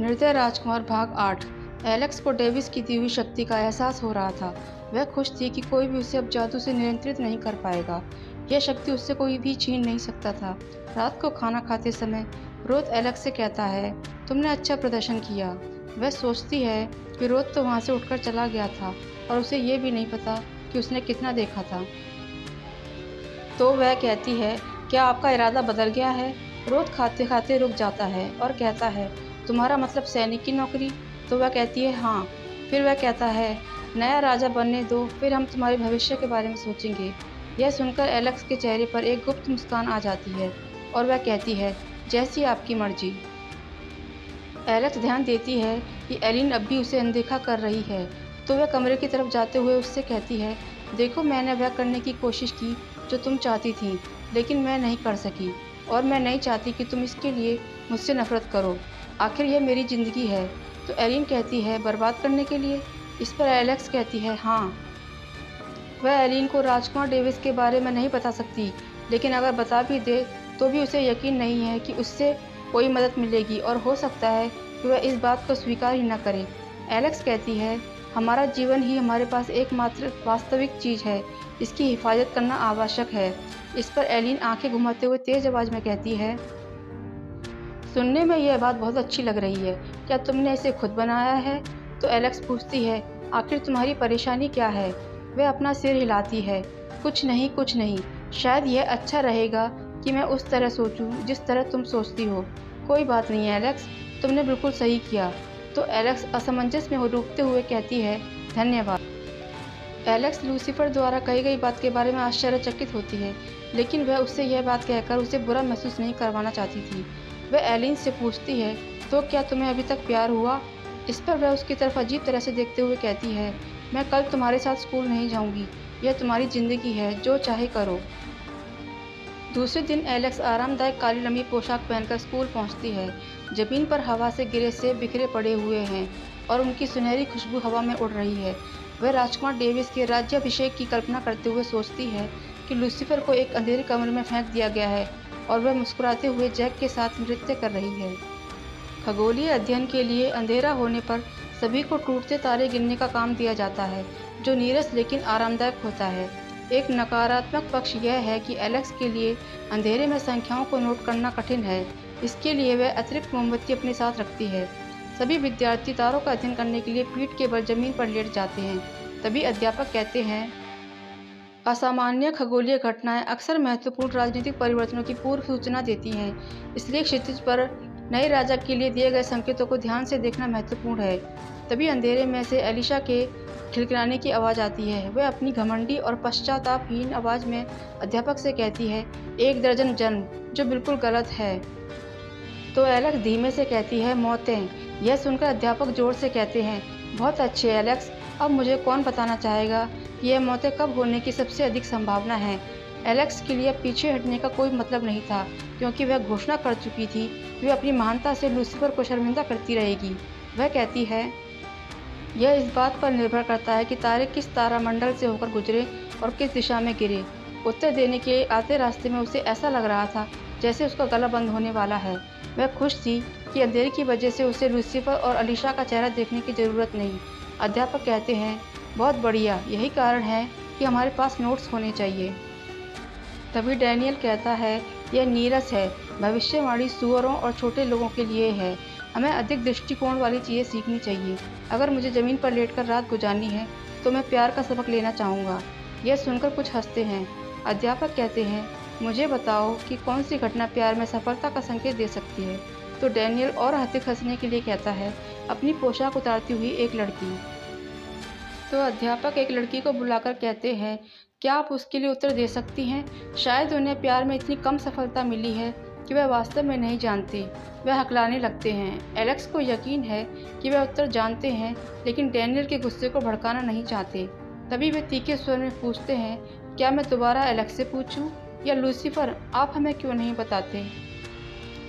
निर्दय राजकुमार भाग 8। एलेक्स को डेविस की दी हुई शक्ति का एहसास हो रहा था। वह खुश थी कि कोई भी उसे अब जादू से नियंत्रित नहीं कर पाएगा। यह शक्ति उससे कोई भी छीन नहीं सकता था। रात को खाना खाते समय रोथ एलेक्स से कहता है, तुमने अच्छा प्रदर्शन किया। वह सोचती है कि रोथ तो वहाँ से उठकर चला गया था और उसे ये भी नहीं पता कि उसने कितना देखा था। तो वह कहती है, क्या आपका इरादा बदल गया है? रोथ खाते खाते रुक जाता है और कहता है, तुम्हारा मतलब सैनिक की नौकरी? तो वह कहती है, हाँ। फिर वह कहता है, नया राजा बनने दो, फिर हम तुम्हारे भविष्य के बारे में सोचेंगे। यह सुनकर एलेक्स के चेहरे पर एक गुप्त मुस्कान आ जाती है और वह कहती है, जैसी आपकी मर्जी। एलेक्स ध्यान देती है कि एलिन अब भी उसे अनदेखा कर रही है, तो वह कमरे की तरफ जाते हुए उससे कहती है, देखो मैंने वह करने की कोशिश की जो तुम चाहती थी, लेकिन मैं नहीं कर सकी और मैं नहीं चाहती कि तुम इसके लिए मुझसे नफरत करो। आखिर यह मेरी ज़िंदगी है। तो एलिन कहती है, बर्बाद करने के लिए? इस पर एलेक्स कहती है, हाँ। वह एलिन को राजकुमार डेविस के बारे में नहीं बता सकती, लेकिन अगर बता भी दे तो भी उसे यकीन नहीं है कि उससे कोई मदद मिलेगी और हो सकता है कि वह इस बात को स्वीकार ही न करे। एलेक्स कहती है, हमारा जीवन ही हमारे पास एकमात्र वास्तविक चीज़ है, इसकी हिफाजत करना आवश्यक है। इस पर एलिन आंखें घुमाते हुए तेज आवाज़ में कहती है, सुनने में यह बात बहुत अच्छी लग रही है। क्या तुमने इसे खुद बनाया है? तो एलेक्स पूछती है, आखिर तुम्हारी परेशानी क्या है? वह अपना सिर हिलाती है, कुछ नहीं कुछ नहीं। शायद यह अच्छा रहेगा कि मैं उस तरह सोचूं जिस तरह तुम सोचती हो। कोई बात नहीं एलेक्स, तुमने बिल्कुल सही किया। तो एलेक्स असमंजस में डूबते हुए कहती है, धन्यवाद। एलेक्स लूसीफर द्वारा कही गई बात के बारे में आश्चर्यचकित होती है, लेकिन वह उससे यह बात कहकर उसे बुरा महसूस नहीं करवाना चाहती थी। वह एलिन से पूछती है, तो क्या तुम्हें अभी तक प्यार हुआ? इस पर वह उसकी तरफ अजीब तरह से देखते हुए कहती है, मैं कल तुम्हारे साथ स्कूल नहीं जाऊंगी। यह तुम्हारी ज़िंदगी है, जो चाहे करो। दूसरे दिन एलेक्स आरामदायक काली लंबी पोशाक पहनकर स्कूल पहुंचती है। जमीन पर हवा से गिरे सेब बिखरे पड़े हुए हैं और उनकी सुनहरी खुशबू हवा में उड़ रही है। वह राजकुमार डेविस के राज्याभिषेक की कल्पना करते हुए सोचती है कि लूसीफर को एक अंधेरे कमरे में फेंक दिया गया है और वह मुस्कुराते हुए जैक के साथ नृत्य कर रही है। खगोलीय अध्ययन के लिए अंधेरा होने पर सभी को टूटते तारे गिनने का काम दिया जाता है, जो नीरस लेकिन आरामदायक होता है। एक नकारात्मक पक्ष यह है कि एलेक्स के लिए अंधेरे में संख्याओं को नोट करना कठिन है। इसके लिए वह अतिरिक्त मोमबत्ती अपने साथ रखती है। सभी विद्यार्थी तारों का अध्ययन करने के लिए पीठ के बल जमीन पर लेट जाते हैं। तभी अध्यापक कहते हैं, असामान्य खगोलीय घटनाएं अक्सर महत्वपूर्ण राजनीतिक परिवर्तनों की पूर्व सूचना देती हैं, इसलिए क्षितिज पर नए राजा के लिए दिए गए संकेतों को ध्यान से देखना महत्वपूर्ण है। तभी अंधेरे में से एलिशा के खिलखिलाने की आवाज़ आती है। वह अपनी घमंडी और पश्चातापहीन आवाज़ में अध्यापक से कहती है, 1 दर्जन जन्म, जो बिल्कुल गलत है। तो एलेक्स धीमे से कहती है, मौतें। यह सुनकर अध्यापक जोर से कहते हैं, बहुत अच्छे एलेक्स, अब मुझे कौन बताना चाहेगा कि यह मौतें कब होने की सबसे अधिक संभावना है। एलेक्स के लिए पीछे हटने का कोई मतलब नहीं था, क्योंकि वह घोषणा कर चुकी थी कि वह अपनी महानता से लूसीफर को शर्मिंदा करती रहेगी। वह कहती है, यह इस बात पर निर्भर करता है कि तारे किस तारामंडल से होकर गुजरे और किस दिशा में गिरे। उत्तर देने के आते रास्ते में उसे ऐसा लग रहा था जैसे उसका गला बंद होने वाला है। वह खुश थी कि अंधेरे की वजह से उसे लूसीफर और अलीशा का चेहरा देखने की ज़रूरत नहीं। अध्यापक कहते हैं, बहुत बढ़िया, यही कारण है कि हमारे पास नोट्स होने चाहिए। तभी डैनियल कहता है, यह नीरस है। भविष्यवाणी सुअरों और छोटे लोगों के लिए है। हमें अधिक दृष्टिकोण वाली चीज़ें सीखनी चाहिए। अगर मुझे ज़मीन पर लेटकर रात गुजारनी है तो मैं प्यार का सबक लेना चाहूँगा। यह सुनकर कुछ हंसते हैं। अध्यापक कहते हैं, मुझे बताओ कि कौन सी घटना प्यार में सफलता का संकेत दे सकती है। तो डैनियल और अधिक हंसने के लिए कहता है, अपनी पोशाक उतारती हुई एक लड़की। तो अध्यापक एक लड़की को बुलाकर कहते हैं, क्या आप उसके लिए उत्तर दे सकती हैं? शायद उन्हें प्यार में इतनी कम सफलता मिली है कि वह वास्तव में नहीं जानते। वह हकलाने लगते हैं। एलेक्स को यकीन है कि वह उत्तर जानते हैं, लेकिन डैनियल के गुस्से को भड़काना नहीं चाहते। तभी वे तीखे स्वर में पूछते हैं, क्या मैं दोबारा एलेक्स से पूछूं? या लूसीफर, आप हमें क्यों नहीं बताते?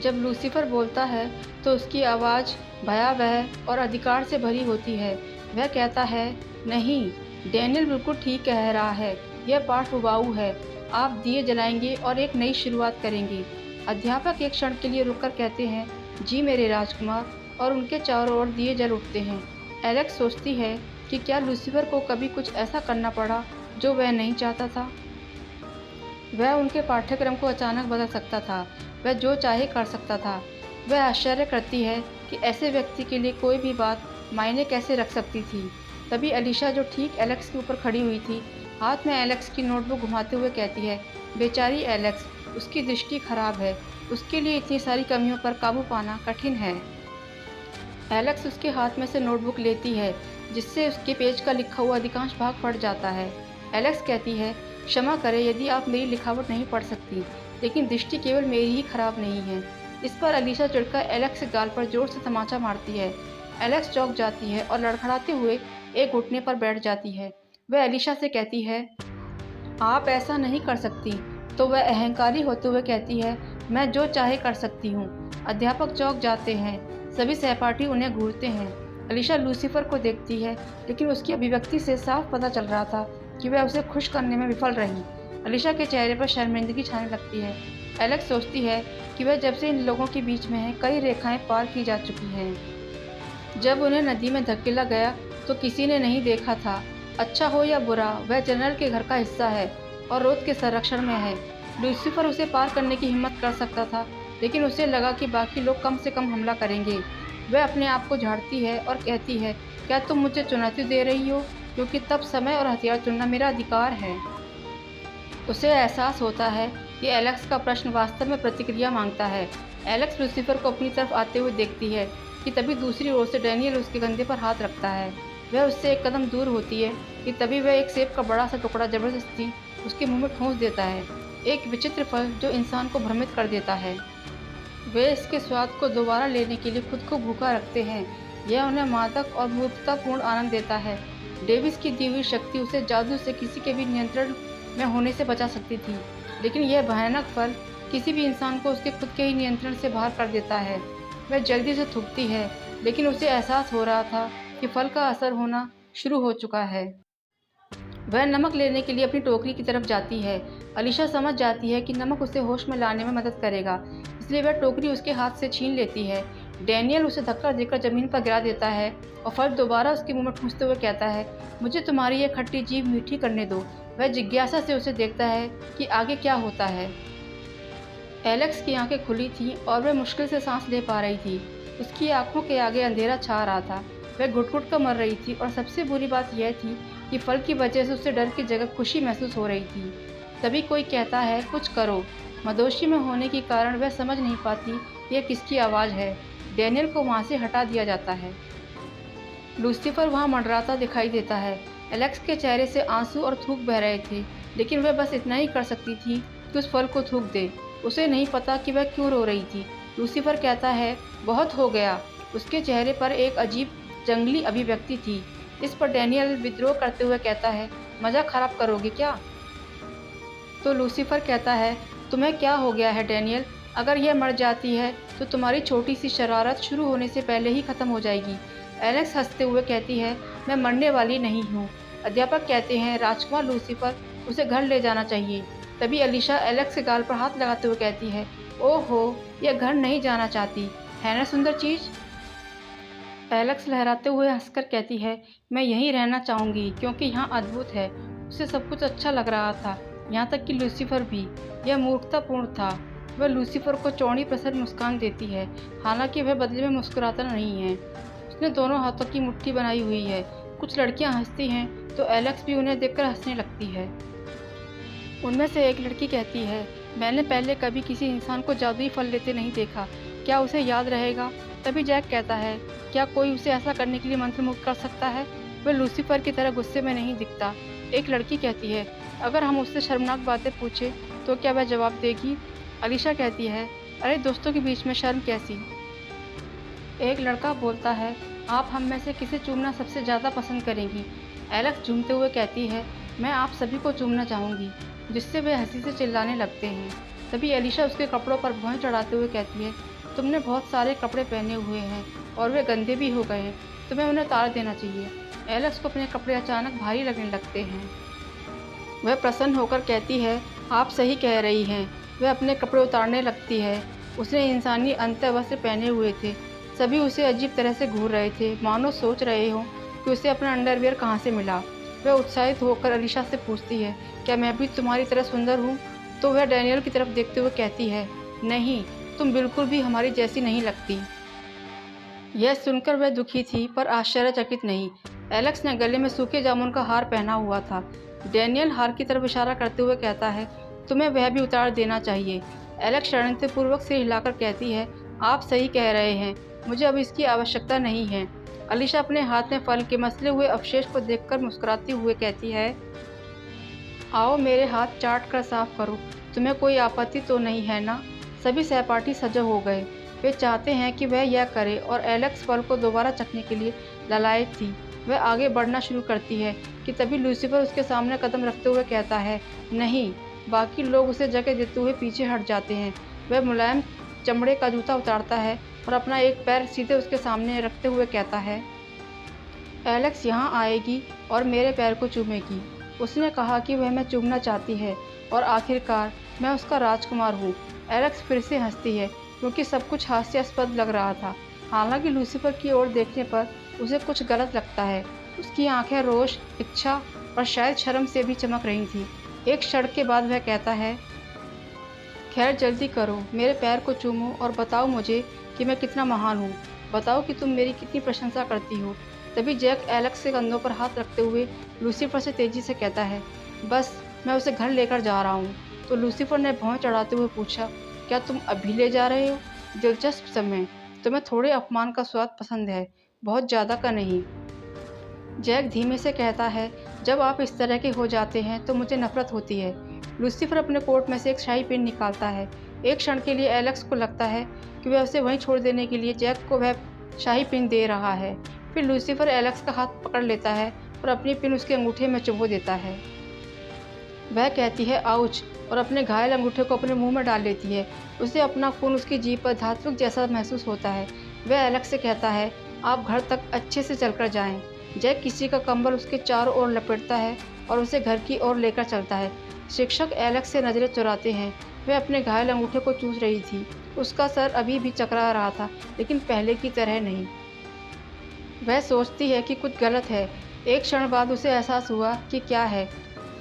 जब लूसीफर बोलता है तो उसकी आवाज़ भयावह और अधिकार से भरी होती है। वह कहता है, नहीं, डैनियल बिल्कुल ठीक कह रहा है। यह पाठ उबाऊ है। आप दिए जलाएंगे और एक नई शुरुआत करेंगे। अध्यापक एक क्षण के लिए रुककर कहते हैं, जी मेरे राजकुमार, और उनके चारों ओर दिए जल उठते हैं। एलेक्स सोचती है कि क्या लूसीफर को कभी कुछ ऐसा करना पड़ा जो वह नहीं चाहता था। वह उनके पाठ्यक्रम को अचानक बदल सकता था, वह जो चाहे कर सकता था। वह आश्चर्य करती है कि ऐसे व्यक्ति के लिए कोई भी बात मायने कैसे रख सकती थी। तभी अलीशा, जो ठीक एलेक्स के ऊपर खड़ी हुई थी, हाथ में एलेक्स की नोटबुक घुमाते हुए कहती है, बेचारी एलेक्स, उसकी दृष्टि खराब है, उसके लिए इतनी सारी कमियों पर काबू पाना कठिन है। एलेक्स उसके हाथ में से नोटबुक लेती है, जिससे उसके पेज का लिखा हुआ अधिकांश भाग फट जाता है। एलेक्स कहती है, क्षमा करें यदि आप मेरी लिखावट नहीं पढ़ सकती, लेकिन दृष्टि केवल मेरी ही खराब नहीं है। इस पर अलीशा चिढ़कर एलेक्स के गाल पर जोर से तमाचा मारती है। एलेक्स चौंक जाती है और लड़खड़ाते हुए एक घुटने पर बैठ जाती है। वह अलीशा से कहती है, आप ऐसा नहीं कर सकती। तो वह अहंकारी होते हुए कहती है, मैं जो चाहे कर सकती हूँ। अध्यापक चौंक जाते हैं, सभी सहपाठी उन्हें घूरते हैं। अलीशा लूसीफर को देखती है, लेकिन उसकी अभिव्यक्ति से साफ पता चल रहा था कि वह उसे खुश करने में विफल रही। अलीशा के चेहरे पर शर्मिंदगी छाने लगती है। एलेक्स सोचती है कि वह जब से इन लोगों के बीच में है, कई रेखाएं पार की जा चुकी हैं। जब उन्हें नदी में धकेला गया तो किसी ने नहीं देखा था। अच्छा हो या बुरा, वह जनरल के घर का हिस्सा है और रोज के संरक्षण में है। लूसीफर उसे पार करने की हिम्मत कर सकता था, लेकिन उसे लगा कि बाकी लोग कम से कम हमला करेंगे। वह अपने आप को झाड़ती है और कहती है, क्या तुम मुझे चुनौती दे रही हो? क्योंकि तब समय और हथियार चुनना मेरा अधिकार है। उसे एहसास होता है कि एलेक्स का प्रश्न वास्तव में प्रतिक्रिया मांगता है। एलेक्स लूसीफर को अपनी तरफ आते हुए देखती है कि तभी दूसरी ओर से डैनियल उसके कंधे पर हाथ रखता है। वह उससे एक कदम दूर होती है कि तभी वह एक सेब का बड़ा सा टुकड़ा जबरदस्ती उसके मुंह में ठूंस देता है। एक विचित्र फल जो इंसान को भ्रमित कर देता है। वे इसके स्वाद को दोबारा लेने के लिए खुद को भूखा रखते हैं। यह उन्हें मादक और मूर्खतापूर्ण आनंद देता है। डेविस की दी हुई शक्ति उसे जादू से किसी के भी नियंत्रण में होने से बचा सकती थी, लेकिन यह भयानक फल किसी भी इंसान को उसके खुद के ही नियंत्रण से बाहर कर देता है। वह जल्दी से थूकती है, लेकिन उसे एहसास हो रहा था कि फल का असर होना शुरू हो चुका है। वह नमक लेने के लिए अपनी टोकरी की तरफ जाती है। अलीशा समझ जाती है कि नमक उसे होश में लाने में मदद करेगा, इसलिए वह टोकरी उसके हाथ से छीन लेती है। डैनियल उसे धक्का देकर जमीन पर गिरा देता है और फल दोबारा उसके मुंह में ठूंसते हुए कहता है, मुझे तुम्हारी यह खट्टी जीभ मीठी करने दो। वह जिज्ञासा से उसे देखता है कि आगे क्या होता है। एलेक्स की आंखें खुली थीं और वह मुश्किल से सांस ले पा रही थी। उसकी आंखों के आगे अंधेरा छा रहा था। वह घुट-घुट कर मर रही थी और सबसे बुरी बात यह थी कि फल की वजह से उसे डर की जगह खुशी महसूस हो रही थी। तभी कोई कहता है, कुछ करो। मदोशी में होने के कारण वह समझ नहीं पाती यह किसकी आवाज़ है। डैनियल को वहाँ से हटा दिया जाता है। लूसीफर वहाँ मंडराता दिखाई देता है। एलेक्स के चेहरे से आंसू और थूक बह रहे थे, लेकिन वह बस इतना ही कर सकती थी कि उस फल को थूक दे। उसे नहीं पता कि वह क्यों रो रही थी। लूसीफर कहता है, बहुत हो गया। उसके चेहरे पर एक अजीब जंगली अभिव्यक्ति थी। इस पर डैनियल विद्रोह करते हुए कहता है, मज़ा खराब करोगे क्या? तो लूसीफर कहता है, तुम्हें क्या हो गया है डैनियल? अगर यह मर जाती है तो तुम्हारी छोटी सी शरारत शुरू होने से पहले ही ख़त्म हो जाएगी। एलेक्स हंसते हुए कहती है, मैं मरने वाली नहीं हूँ। अध्यापक कहते हैं, राजकुमार लूसीफर, उसे घर ले जाना चाहिए। तभी अलीशा एलेक्स के गाल पर हाथ लगाते हुए कहती है, ओहो, यह घर नहीं जाना चाहती है ना सुंदर चीज़। एलेक्स लहराते हुए हंसकर कहती है, मैं यहीं रहना चाहूँगी क्योंकि यहाँ अद्भुत है। उसे सब कुछ अच्छा लग रहा था, यहाँ तक कि लूसीफर भी। यह मूर्खतापूर्ण था। वह लूसीफर को चौड़ी प्रसन्न मुस्कान देती है, हालांकि वह बदले में मुस्कुराता नहीं है। उसने दोनों हाथों की मुट्ठी बनाई हुई है। कुछ लड़कियां हंसती हैं तो एलेक्स भी उन्हें देखकर हंसने लगती है। उनमें से एक लड़की कहती है, मैंने पहले कभी किसी इंसान को जादुई फल लेते नहीं देखा, क्या उसे याद रहेगा? तभी जैक कहता है, क्या कोई उसे ऐसा करने के लिए मंत्रमुग्ध कर सकता है? वह लूसीफर की तरह गुस्से में नहीं दिखता। एक लड़की कहती है, अगर हम उससे शर्मनाक बातें पूछें तो क्या वह जवाब देगी? अलीशा कहती है, अरे दोस्तों के बीच में शर्म कैसी? एक लड़का बोलता है, आप हम में से किसे चूमना सबसे ज़्यादा पसंद करेंगी? एलेक्स झूमते हुए कहती है, मैं आप सभी को चूमना चाहूँगी, जिससे वे हंसी से चिल्लाने लगते हैं। तभी अलीशा उसके कपड़ों पर भौं चढ़ाते हुए कहती है, तुमने बहुत सारे कपड़े पहने हुए हैं और वे गंदे भी हो गए हैं, तुम्हें उन्हें उतार देना चाहिए। एलेक्स को अपने कपड़े अचानक भारी लगने लगते हैं। वह प्रसन्न होकर कहती है, आप सही कह रही हैं। वह अपने कपड़े उतारने लगती है। उसने इंसानी अंतःवस्त्र पहने हुए थे, सभी उसे अजीब तरह से घूर रहे थे, मानो सोच रहे हों कि उसे अपना अंडरवियर कहाँ से मिला। वह उत्साहित होकर अलीशा से पूछती है, क्या मैं भी तुम्हारी तरह सुंदर हूँ? तो वह डैनियल की तरफ देखते हुए कहती है, नहीं, तुम बिल्कुल भी हमारी जैसी नहीं लगती। यह सुनकर वह दुखी थी पर आश्चर्यचकित नहीं। एलेक्स ने गले में सूखे जामुन का हार पहना हुआ था। डैनियल हार की तरफ इशारा करते हुए कहता है, तुम्हें वह भी उतार देना चाहिए। एलेक्स षड्यंत्रपूर्वक सिर हिलाकर कहती है, आप सही कह रहे हैं, मुझे अब इसकी आवश्यकता नहीं है। अलीशा अपने हाथ में फल के मसले हुए अवशेष को देखकर मुस्कुराते हुए कहती है, आओ मेरे हाथ चाट कर साफ करो, तुम्हें कोई आपत्ति तो नहीं है ना? सभी सहपाठी सजग हो गए। वे चाहते हैं कि वह यह करे और एलेक्स फल को दोबारा चखने के लिए लालायित थी। वह आगे बढ़ना शुरू करती है कि तभी लूसीफर उसके सामने कदम रखते हुए कहता है, नहीं। बाकी लोग उसे जगह देते हुए पीछे हट जाते हैं। वह मुलायम चमड़े का जूता उतारता है और अपना एक पैर सीधे उसके सामने रखते हुए कहता है, एलेक्स यहाँ आएगी और मेरे पैर को चूमेगी। उसने कहा कि वह मैं चूमना चाहती है और आखिरकार मैं उसका राजकुमार हूँ। एलेक्स फिर से हंसती है क्योंकि सब कुछ हास्यास्पद लग रहा था। हालांकि लूसीफर की ओर देखने पर उसे कुछ गलत लगता है। उसकी आंखें रोष, इच्छा और शायद शर्म से भी चमक रही थीं। एक क्षण के बाद वह कहता है, खैर जल्दी करो, मेरे पैर को चूमो और बताओ मुझे कि मैं कितना महान हूँ। बताओ कि तुम मेरी कितनी प्रशंसा करती हो। तभी जैक एलेक्स के कंधों पर हाथ रखते हुए लूसीफर से तेजी से कहता है, बस मैं उसे घर लेकर जा रहा हूँ। तो लूसीफर ने भौं चढ़ाते हुए पूछा, क्या तुम अभी ले जा रहे हो? दिलचस्प समय। तुम्हें थोड़े अपमान का स्वाद पसंद है, बहुत ज़्यादा का नहीं। जैक धीमे से कहता है, जब आप इस तरह के हो जाते हैं तो मुझे नफरत होती है। लूसीफर अपने कोट में से एक शाही पेन निकालता है। एक क्षण के लिए एलेक्स को लगता है कि वह उसे वहीं छोड़ देने के लिए जैक को वह शाही पिन दे रहा है। फिर लूसीफर एलेक्स का हाथ पकड़ लेता है और अपनी पिन उसके अंगूठे में चुभो देता है। वह कहती है, आउच, और अपने घायल अंगूठे को अपने मुंह में डाल लेती है। उसे अपना खून उसकी जीभ पर धात्विक जैसा महसूस होता है। वह एलेक्स से कहता है, आप घर तक अच्छे से चलकर जाएं। जैक किसी का कंबल उसके चारों ओर लपेटता है और उसे घर की ओर लेकर चलता है। शिक्षक एलेक्स से नजरें चुराते हैं। वह अपने घायल अंगूठे को चूस रही थी। उसका सर अभी भी चकरा रहा था, लेकिन पहले की तरह नहीं। वह सोचती है कि कुछ गलत है। एक क्षण बाद उसे एहसास हुआ कि क्या है।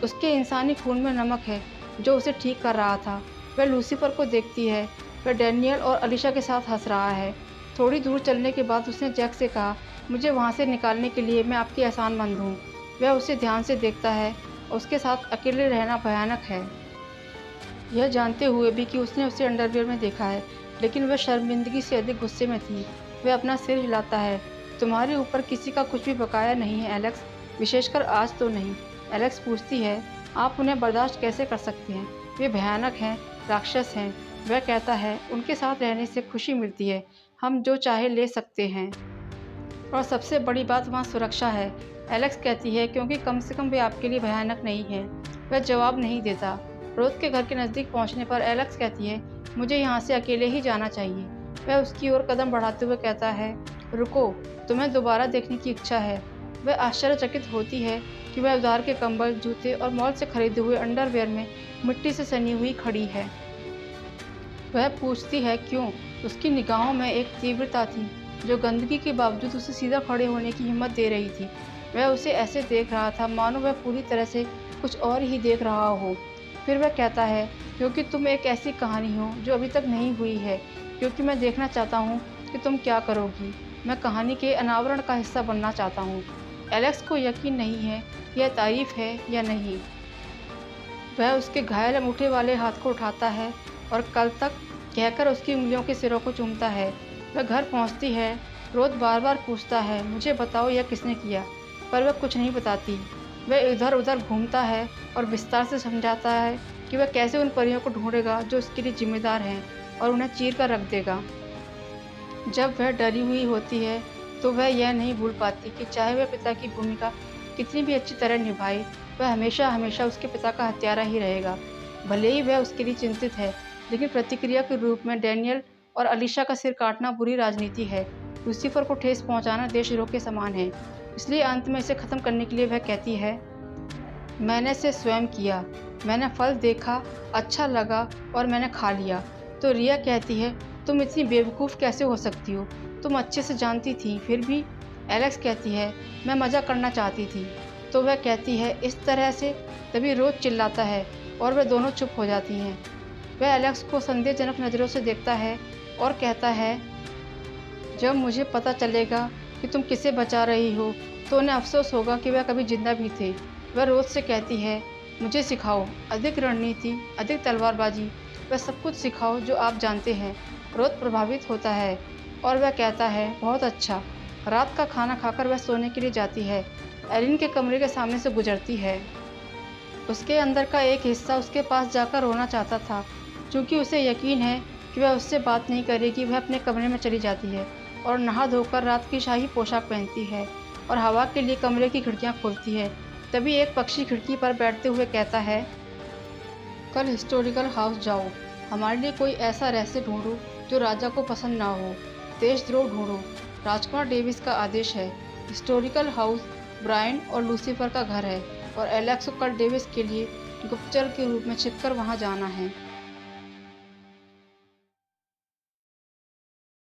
उसके इंसानी खून में नमक है जो उसे ठीक कर रहा था। वह लूसीफर को देखती है। वह डैनियल और अलीशा के साथ हंस रहा है। थोड़ी दूर चलने के बाद उसने जैक से कहा, मुझे वहाँ से निकालने के लिए मैं आपकी एहसानमंद हूँ। वह उसे ध्यान से देखता है। उसके साथ अकेले रहना भयानक है, यह जानते हुए भी कि उसने उसे अंडरवियर में देखा है, लेकिन वह शर्मिंदगी से अधिक गुस्से में थी। वह अपना सिर हिलाता है। तुम्हारे ऊपर किसी का कुछ भी बकाया नहीं है एलेक्स, विशेषकर आज तो नहीं। एलेक्स पूछती है, आप उन्हें बर्दाश्त कैसे कर सकते हैं? वे भयानक हैं, राक्षस हैं। वह कहता है, उनके साथ रहने से खुशी मिलती है, हम जो चाहे ले सकते हैं और सबसे बड़ी बात वहाँ सुरक्षा है। एलेक्स कहती है, क्योंकि कम से कम वे आपके लिए भयानक नहीं हैं। वह जवाब नहीं देता। रोथ के घर के नज़दीक पहुँचने पर एलेक्स कहती है, मुझे यहाँ से अकेले ही जाना चाहिए। वह उसकी ओर कदम बढ़ाते हुए कहता है, रुको, तुम्हें दोबारा देखने की इच्छा है। वह आश्चर्यचकित होती है कि वह उधार के कंबल, जूते और मॉल से खरीदे हुए अंडरवियर में मिट्टी से सनी हुई खड़ी है। वह पूछती है क्यों। उसकी निगाहों में एक तीव्रता थी जो गंदगी के बावजूद उसे सीधा खड़े होने की हिम्मत दे रही थी। वह उसे ऐसे देख रहा था मानो वह पूरी तरह से कुछ और ही देख रहा हो। फिर वह कहता है, क्योंकि तुम एक ऐसी कहानी हो जो अभी तक नहीं हुई है, क्योंकि मैं देखना चाहता हूँ कि तुम क्या करोगी। मैं कहानी के अनावरण का हिस्सा बनना चाहता हूँ। एलेक्स को यकीन नहीं है यह तारीफ है या नहीं। वह उसके घायल अंगूठे वाले हाथ को उठाता है और कल तक कहकर उसकी उंगलियों के सिरों को चूमता है। वह घर पहुंचती है। रोथ बार बार पूछता है, मुझे बताओ यह किसने किया, पर वह कुछ नहीं बताती। वह इधर उधर घूमता है और विस्तार से समझाता है कि वह कैसे उन परियों को ढूंढेगा जो उसके लिए जिम्मेदार हैं और उन्हें चीर कर रख देगा। जब वह डरी हुई होती है तो वह यह नहीं भूल पाती कि चाहे वह पिता की भूमिका कितनी भी अच्छी तरह निभाए, वह हमेशा हमेशा उसके पिता का हत्यारा ही रहेगा। भले ही वह उसके लिए चिंतित है, लेकिन प्रतिक्रिया के रूप में डैनियल और अलीशा का सिर काटना बुरी राजनीति है। लूसीफर को ठेस पहुंचाना देशद्रोह के समान है। इसलिए अंत में इसे ख़त्म करने के लिए वह कहती है, मैंने इसे स्वयं किया। मैंने फल देखा, अच्छा लगा और मैंने खा लिया। तो रिया कहती है, तुम इतनी बेवकूफ़ कैसे हो सकती हो? तुम अच्छे से जानती थी, फिर भी। एलेक्स कहती है, मैं मज़ा करना चाहती थी। तो वह कहती है, इस तरह से? तभी रोज चिल्लाता है और वे दोनों चुप हो जाती हैं। वह एलेक्स को संदेहजनक नज़रों से देखता है और कहता है, जब मुझे पता चलेगा कि तुम किसे बचा रही हो तो उन्हें अफसोस होगा कि वह कभी जिंदा भी थे। वह रोज से कहती है, मुझे सिखाओ, अधिक रणनीति, अधिक तलवारबाजी, वह सब कुछ सिखाओ जो आप जानते हैं। रोज प्रभावित होता है और वह कहता है, बहुत अच्छा। रात का खाना खाकर वह सोने के लिए जाती है। एलिन के कमरे के सामने से गुजरती है। उसके अंदर का एक हिस्सा उसके पास जाकर रोना चाहता था, क्योंकि उसे यकीन है कि वह उससे बात नहीं करेगी। वह अपने कमरे में चली जाती है और नहा धोकर रात की शाही पोशाक पहनती है और हवा के लिए कमरे की खिड़कियां खोलती है। तभी एक पक्षी खिड़की पर बैठते हुए कहता है, कल हिस्टोरिकल हाउस जाओ, हमारे लिए कोई ऐसा रहस्य ढूंढो जो राजा को पसंद ना हो। देशद्रोह ढूंढो, राजकुमार डेविस का आदेश है। हिस्टोरिकल हाउस ब्रायन और लूसीफर का घर है और एलेक्स को कल डेविस के लिए गुप्तचर के रूप में छिपकर वहां जाना है।